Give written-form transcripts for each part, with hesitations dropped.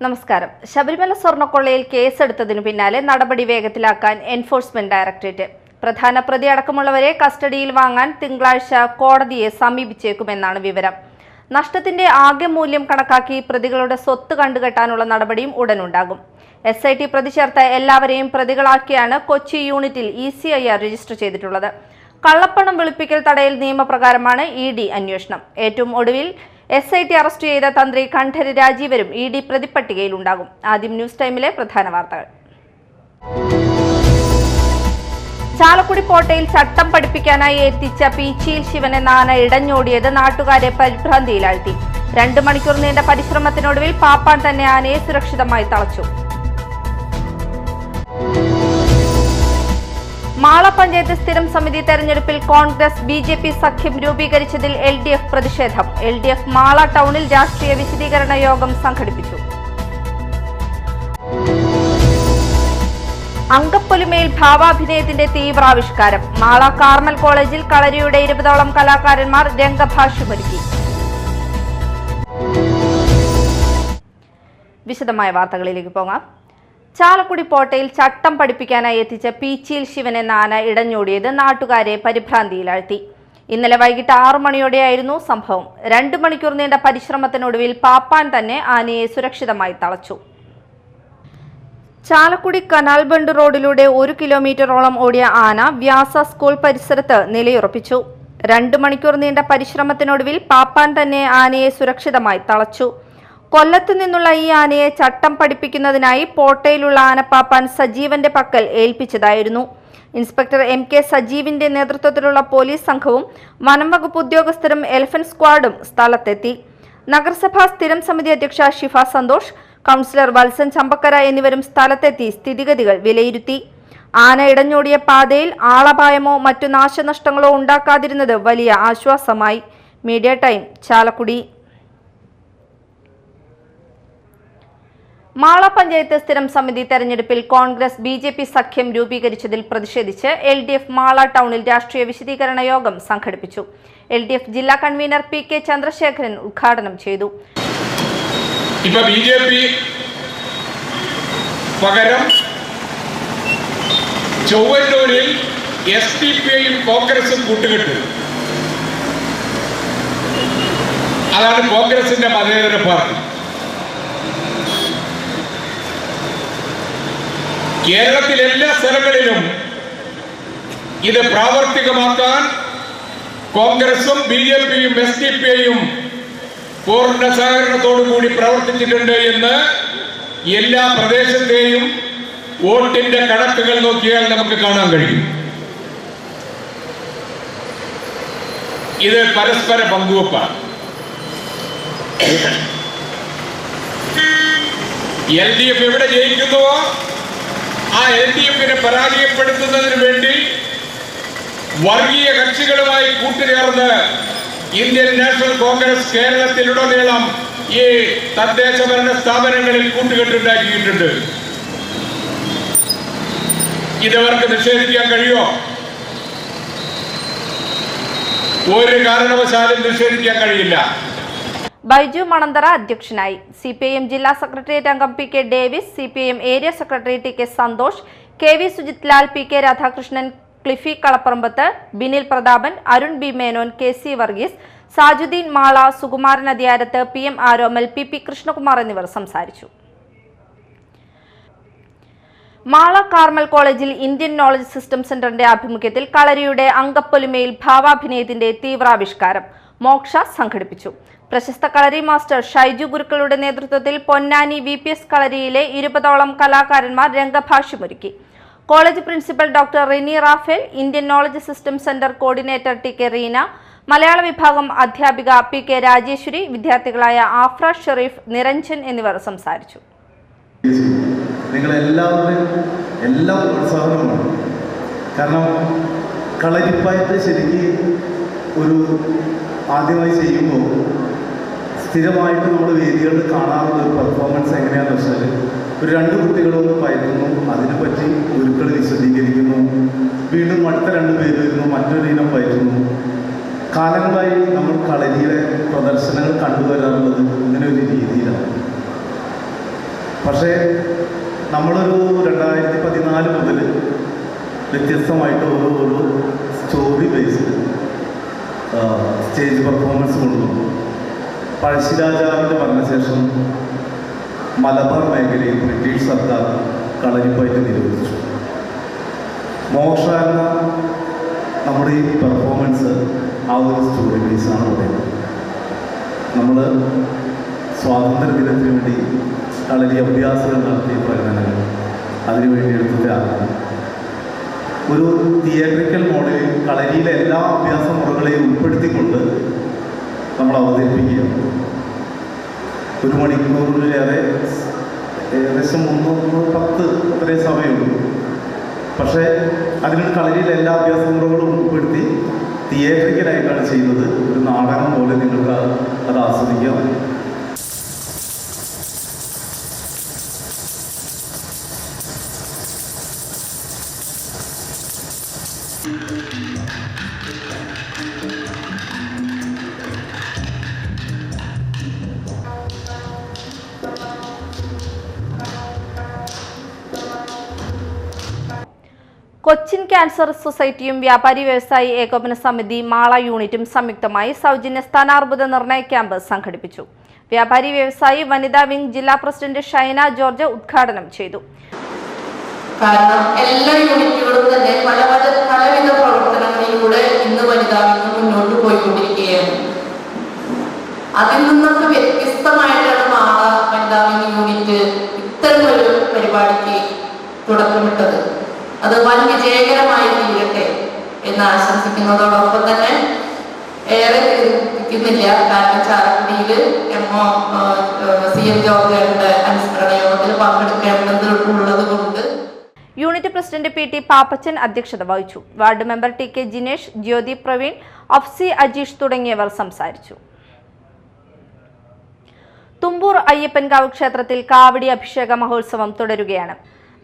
നമസ്കാരം. ശബരിമല സ്വർണ്ണക്കൊള്ളയിൽ കേസെടുത്തതിനു പിന്നാലെ നടപടി വേഗത്തിലാക്കാൻ എൻഫോഴ്സ്മെന്റ് ഡയറക്ടറേറ്റ് പ്രധാന പ്രതി അടക്കമുള്ളവരെ കസ്റ്റഡിയിൽ വാങ്ങാൻ തിങ്കളാഴ്ച കോടതിയെ സമീപിച്ചേക്കുമെന്നാണ് വിവരം. നഷ്ടത്തിന്റെ ആകെ മൂല്യം കണക്കാക്കി പ്രതികളുടെ സ്വത്ത് കണ്ടുകെട്ടാനുള്ള നടപടിയും ഉടനുണ്ടാകും. SIT പ്രതി ചേർത്ത എല്ലാവരെയും പ്രതികളാക്കിയാണ് കൊച്ചി യൂണിറ്റിൽ ECIR രജിസ്റ്റർ ചെയ്തിട്ടുള്ളത്. കള്ളപ്പണം വെളുപ്പിക്കൽ തടയൽ നിയമപ്രകാരമാണ് ED അന്വേഷണം. ഏറ്റവും ഒടുവിൽ SIT അറസ്റ്റ് ചെയ്ത തന്ത്രി കണ്ഠര് രാജീവരും ED പ്രതിപ്പട്ടികയിലുണ്ടാകും. ആദ്യം ന്യൂസ് ടൈമിലെ പ്രധാന വാർത്തകൾ. ചാലക്കുടി കോട്ടയിൽ ചട്ടം പഠിപ്പിക്കാനായി എത്തിച്ച പീച്ചിയിൽ ശിവൻ എന്ന ആന ഇടഞ്ഞോടിയത് നാട്ടുകാരെ പരിഭ്രാന്തിയിലാഴ്ത്തി. 2 മണിക്കൂർ നീണ്ട പരിശ്രമത്തിനൊടുവിൽ പാപ്പാൻ തന്നെ ആനയെ സുരക്ഷിതമായി തളച്ചു. മാള പഞ്ചായത്ത് സ്ഥിരം സമിതി തെരഞ്ഞെടുപ്പിൽ കോൺഗ്രസ് BJP സഖ്യം രൂപീകരിച്ചതിൽ LDF പ്രതിഷേധം. LDF മാള ടൗണിൽ രാഷ്ട്രീയ വിശദീകരണ യോഗം സംഘടിപ്പിച്ചു. അങ്കപ്പൊലിമയിൽ ഭാവാഭിനയത്തിന്റെ തീവ്രാവിഷ്കാരം. മാള കാർമൽ കോളേജിൽ കളരിയുടെ 20ഓളം കലാകാരന്മാർ രംഗഭാഷ്യമൊരുക്കി. വിശദമായ വാർത്തകളിലേക്ക് പോകാം. ചാലക്കുടി കോട്ടയിൽ ചട്ടം പഠിപ്പിക്കാനായി എത്തിച്ച പീച്ചിയിൽ ശിവൻ എന്ന ആന ഇടഞ്ഞോടിയത് നാട്ടുകാരെ പരിഭ്രാന്തിയിലാഴ്ത്തി. ഇന്നലെ വൈകിട്ട് 6 മണിയോടെയായിരുന്നു സംഭവം. 2 മണിക്കൂർ നീണ്ട പരിശ്രമത്തിനൊടുവിൽ പാപ്പാൻ തന്നെ ആനയെ സുരക്ഷിതമായി തളച്ചു. ചാലക്കുടി കനാൽ ബണ്ട് റോഡിലൂടെ 1 കിലോമീറ്ററോളം ഓടിയ ആന വ്യാസ സ്കൂൾ പരിസരത്ത് നിലയുറപ്പിച്ചു. 2 മണിക്കൂർ നീണ്ട പരിശ്രമത്തിനൊടുവിൽ പാപ്പാൻ തന്നെ ആനയെ സുരക്ഷിതമായി തളച്ചു. കൊല്ലത്ത് നിന്നുള്ള ഈ ആനയെ ചട്ടം പഠിപ്പിക്കുന്നതിനായി പോട്ടയിലുള്ള ആനപ്പാപ്പാൻ സജീവന്റെ പക്കൽ ഏൽപ്പിച്ചതായിരുന്നു. ഇൻസ്പെക്ടർ MK സജീവിന്റെ നേതൃത്വത്തിലുള്ള പോലീസ് സംഘവും വനം വകുപ്പ് ഉദ്യോഗസ്ഥരും എലിഫന്റ് സ്ക്വാഡും സ്ഥലത്തെത്തി. നഗരസഭാ സ്ഥിരം സമിതി അധ്യക്ഷ ഷിഫ സന്തോഷ്, കൗൺസിലർ വത്സൻ ചമ്പക്കര എന്നിവരും സ്ഥലത്തെത്തി സ്ഥിതിഗതികൾ വിലയിരുത്തി. ആന ഇടഞ്ഞോടിയ പാതയിൽ ആളപായമോ മറ്റു നാശനഷ്ടങ്ങളോ ഉണ്ടാക്കാതിരുന്നത് വലിയ ആശ്വാസമായി. Media time, Chalakudy. മാള പഞ്ചായത്ത് സ്ഥിരം സമിതി തെരഞ്ഞെടുപ്പിൽ കോൺഗ്രസ് BJP സഖ്യം രൂപീകരിച്ചതിൽ പ്രതിഷേധിച്ച് LDF മാള ടൗണിൽ രാഷ്ട്രീയ വിശദീകരണ യോഗം സംഘടിപ്പിച്ചു. LDF ജില്ലാ കൺവീനർ PK ചന്ദ്രശേഖരൻ ഉദ്ഘാടനം ചെയ്തു. ഇപ്പൊ BJP പകരം ചൊവ്വന്നൂരിൽ SDPയും കോൺഗ്രസും കൂട്ടുകെട്ടു. അതാണ് കോൺഗ്രസിന്റെ മതേതര പാർട്ടി. കേരളത്തിലെ എല്ലാ സ്ഥലങ്ങളിലും ഇത് പ്രാവർത്തികമാക്കാൻ കോൺഗ്രസും BJPയും SDPയും പൂർണ്ണ സഹകരണത്തോടുകൂടി പ്രവർത്തിച്ചിട്ടുണ്ട് എന്ന് എല്ലാ പ്രദേശത്തെയും വോട്ടിന്റെ കണക്കുകൾ നോക്കിയാൽ നമുക്ക് കാണാൻ കഴിയും. ഇത് പരസ്പര പങ്കുവെപ്പാണ്. LDF എവിടെ ജയിക്കുന്നുവോ ആ LDFനെ പരാജയപ്പെടുത്തുന്നതിന് വേണ്ടി വർഗീയ കക്ഷികളുമായി കൂട്ടുചേർന്ന് ഇന്ത്യൻ നാഷണൽ കോൺഗ്രസ് കേരളത്തിലുടനീളം ഈ തദ്ദേശ ഭരണ സ്ഥാപനങ്ങളിൽ കൂട്ടുകെട്ടുണ്ടാക്കിയിട്ടുണ്ട്. ഇതവർക്ക് നിഷേധിക്കാൻ കഴിയുമോ? ഒരു കാരണവശാലും നിഷേധിക്കാൻ കഴിയില്ല. ബൈജു മണന്തറ അധ്യക്ഷനായി. CPIM ജില്ലാ സെക്രട്ടേറിയറ്റ് അംഗം PK Davis, CPIM area secretary TK Santhosh, KV Sujith Lal, PK Radhakrishnan, Clifi Kalaparambath, Binil Prathapan, Arun B Menon, KC Varghese, Sajudheen Mala, Sukumaran Adhiyarath, PM Aromal, PP Krishnakumar എന്നിവർ സംസാരിച്ചു. മാള കാർമൽ കോളേജിൽ ഇന്ത്യൻ നോളജ് സിസ്റ്റം സെന്ററിന്റെ ആഭിമുഖ്യത്തിൽ കളരിയുടെ അങ്കപ്പൊലിമയിൽ ഭാവാഭിനയത്തിന്റെ തീവ്രാവിഷ്കാരം മോക്ഷ സംഘടിപ്പിച്ചു. പ്രശസ്ത കളരി മാസ്റ്റർ ഷൈജു ഗുരുക്കളുടെ നേതൃത്വത്തിൽ പൊന്നാനി VPS കളരിയിലെ 20ഓളം കലാകാരന്മാർ രംഗഭാഷ്യമൊരുക്കി. College principal doctor Rini Raphael, Indian knowledge system centre coordinator TK Reena, മലയാള വിഭാഗം അധ്യാപിക PK രാജേശ്വരി, വിദ്യാർത്ഥികളായ ആഫ്ര ഷെറീഫ്, നിരഞ്ജൻ എന്നിവർ സംസാരിച്ചു. എല്ലാ പ്രോത്സാഹനമാണ്. കാരണം കളരിപ്പായിട്ട് ശരിക്കും ഒരു ആദ്യമായി ചെയ്യുമ്പോൾ സ്ഥിരമായിട്ട് നമ്മൾ വേദികളിൽ കാണാറുള്ള ഒരു പെർഫോമൻസ് എങ്ങനെയാണെന്ന് വെച്ചാൽ ഒരു 2 കുട്ടികളൊന്ന് പയറ്റുന്നു, അതിനെപ്പറ്റി ഗുരുക്കൾ വിശദീകരിക്കുന്നു, വീണ്ടും അടുത്ത 2 പേര് വരുന്നു, മറ്റൊരു ഇനം പയറ്റുന്നു. കാലങ്ങളായി നമ്മൾ കളരിയിലെ പ്രദർശനങ്ങൾ കണ്ടുവരാറുള്ളത് ഇങ്ങനെ ഒരു രീതിയിലാണ്. പക്ഷേ നമ്മളൊരു 2014 മുതൽ വ്യത്യസ്തമായിട്ട് ഓരോ സ്റ്റോറി ബേസ്ഡ് സ്റ്റേജ് പെർഫോമൻസ് കൊണ്ടുവന്നു. പഴശ്ശിരാജാവിൻ്റെ മരണശേഷം മലബാർ മേഖലയിൽ ബ്രിട്ടീഷ് സർക്കാർ കളരിപ്പയറ്റ് നിരോധിച്ചു. മോക്ഷ എന്ന നമ്മുടെ ഈ പെർഫോമൻസ് ആ ഒരു സ്റ്റോറി ബേസാണ് പറയുന്നത്. നമ്മൾ സ്വാതന്ത്ര്യ ദിനത്തിന് വേണ്ടി കളരി അഭ്യാസങ്ങൾ നടത്തിയ പ്രകടനങ്ങൾ, അതിനുവേണ്ടി എടുത്തിട്ടാണ് ഒരു തിയേറ്ററിക്കൽ മോഡലിൽ കളരിയിലെ എല്ലാ അഭ്യാസ മുറകളെയും ഉൾപ്പെടുത്തിക്കൊണ്ട് നമ്മൾ അവതരിപ്പിക്കുകയാണ്. 1 മണിക്കൂറിലേറെ, ഏകദേശം 3:10 അത്രയും സമയമുള്ളൂ. പക്ഷേ അതിന് കളരിയിലെ എല്ലാ അഭ്യാസ മുറകളും ഉൾപ്പെടുത്തി തിയേറ്ററിക്കലായിട്ടാണ് ചെയ്യുന്നത്. ഒരു നാടകം പോലെ നിങ്ങൾക്ക് അത് ആസ്വദിക്കാം. കൊച്ചിൻ ക്യാൻസർ സൊസൈറ്റിയും വ്യാപാരി വ്യവസായി ഏകോപന സമിതി മാള യൂണിറ്റും സംയുക്തമായി സൗജന്യ സ്ഥാനാർബുദ നിർണയ ക്യാമ്പ് സംഘടിപ്പിച്ചു. വ്യാപാരി വ്യവസായി വനിതാ വിംഗ് ജില്ലാ പ്രസിഡന്റ് ഷൈന ജോർജ് ഉദ്ഘാടനം ചെയ്തു. കാരണം എല്ലാ യൂണിറ്റുകളും തന്നെ പലവിധ പ്രവർത്തനങ്ങളിലൂടെ ഇന്ന് വനിതാ വിംഗ് മുന്നോട്ട് പോയിക്കൊണ്ടിരിക്കുകയാണ്. അതിൽ നിന്നൊക്കെ വ്യത്യസ്തമായിട്ടാണ് മാള വനിതാ വിംഗ് യൂണിറ്റ് ഇത്തരമൊരു പരിപാടിക്ക് തുടക്കമിട്ടത്. അത് വൻ വിജയകരമായി തീരട്ടെ എന്ന് ആശംസിക്കുന്നതോടൊപ്പം തന്നെ ഏറെ തീർപ്പിക്കുന്നില്ല. കാരണം ചാലക്കുടിയിൽ CM ജോർജ് അനുസ്മരണ യോഗത്തിൽ പങ്കെടുക്കേണ്ടതുള്ളത് കൊണ്ട്. യൂണിറ്റ് പ്രസിഡന്റ് PT പാപ്പച്ചൻ അധ്യക്ഷത വഹിച്ചു. Ward member TK Jinesh, Jyothi Praveen, Afsi Ajeesh തുടങ്ങിയവർ സംസാരിച്ചു. തുമ്പൂർ അയ്യപ്പൻകാവ് ക്ഷേത്രത്തിൽ കാവടി അഭിഷേക മഹോത്സവം തുടരുകയാണ്.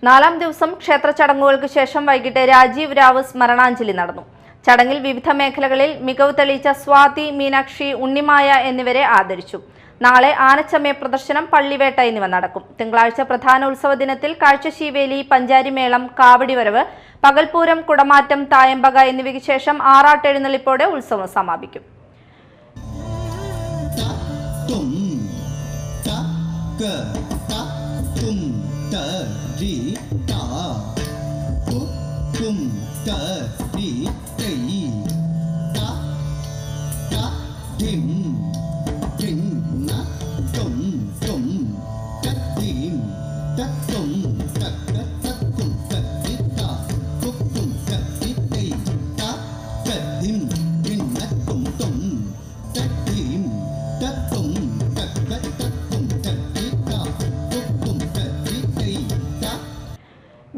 4ാം ദിവസം ക്ഷേത്ര ചടങ്ങുകൾക്ക് ശേഷം വൈകിട്ട് രാജീവ് രാവ് സ്മരണാഞ്ജലി നടന്നു. ചടങ്ങിൽ വിവിധ മേഖലകളിൽ മികവ് തെളിയിച്ച സ്വാതി, മീനാക്ഷി, ഉണ്ണിമായ എന്നിവരെ ആദരിച്ചു. നാളെ ആനച്ചമയ പ്രദർശനം, പള്ളിവേട്ട എന്നിവ നടക്കും. തിങ്കളാഴ്ച പ്രധാന ഉത്സവ ദിനത്തിൽ കാഴ്ചശീവേലി, പഞ്ചാരിമേളം, കാവടിവരവ്, പകൽപൂരം, കുടമാറ്റം, തായമ്പക എന്നിവയ്ക്ക് ശേഷം ആറാട്ടെഴുന്നള്ളിപ്പോടെ ഉത്സവം സമാപിക്കും.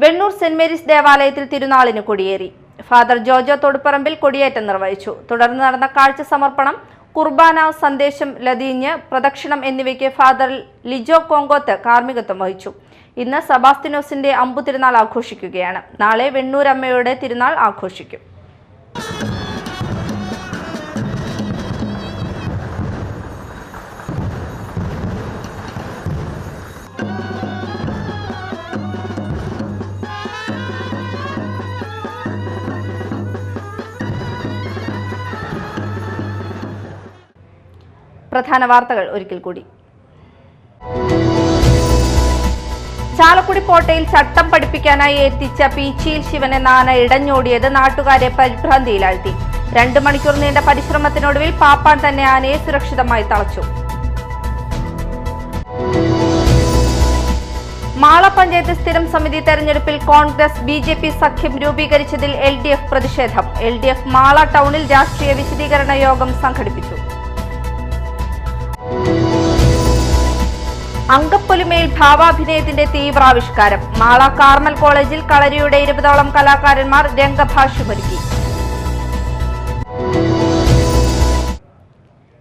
വെണ്ണൂർ സെന്റ് മേരീസ് ദേവാലയത്തിൽ തിരുനാളിന് കൊടിയേറി. ഫാദർ ജോജോ തൊടുപ്പറമ്പിൽ കൊടിയേറ്റം നിർവഹിച്ചു. തുടർന്ന് നടന്ന കാഴ്ച സമർപ്പണം, കുർബാന, സന്ദേശം, ലതീഞ്ഞ്, പ്രദക്ഷിണം എന്നിവയ്ക്ക് ഫാദർ ലിജോ കോങ്കോത്ത് കാർമ്മികത്വം വഹിച്ചു. ഇന്ന് സെബാസ്തിനോസിന്റെ അമ്പു തിരുനാൾ ആഘോഷിക്കുകയാണ്. നാളെ വെണ്ണൂരമ്മയുടെ തിരുനാൾ ആഘോഷിക്കും. പ്രധാന വാർത്തകൾ ഒരിക്കൽ കൂടി. ചാലക്കുടി കോട്ടയിൽ ചട്ടം പഠിപ്പിക്കാനായി എത്തിച്ച പീച്ചിയിൽ ശിവൻ എന്ന ആന ഇടഞ്ഞോടിയത് നാട്ടുകാരെ പരിഭ്രാന്തിയിലാഴ്ത്തി. 2 മണിക്കൂർ നീണ്ട പരിശ്രമത്തിനൊടുവിൽ പാപ്പാൻ തന്നെ ആനയെ സുരക്ഷിതമായി തളച്ചു. മാള പഞ്ചായത്ത് സ്ഥിരം സമിതി തെരഞ്ഞെടുപ്പിൽ കോൺഗ്രസ് BJP സഖ്യം രൂപീകരിച്ചതിൽ LDF പ്രതിഷേധം. LDF മാള ടൗണിൽ രാഷ്ട്രീയ വിശദീകരണ യോഗം സംഘടിപ്പിച്ചു. അങ്കപ്പൊലിമയിൽ ഭാവാഭിനയത്തിന്റെ തീവ്രാവിഷ്കാരം. മാള കാർമൽ കോളേജിൽ കളരിയുടെ 20ഓളം കലാകാരന്മാർ രംഗഭാഷ്യമൊരുക്കി.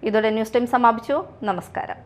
ഇതോടെ ന്യൂസ് ടൈം സമാപിച്ചു. നമസ്കാരം.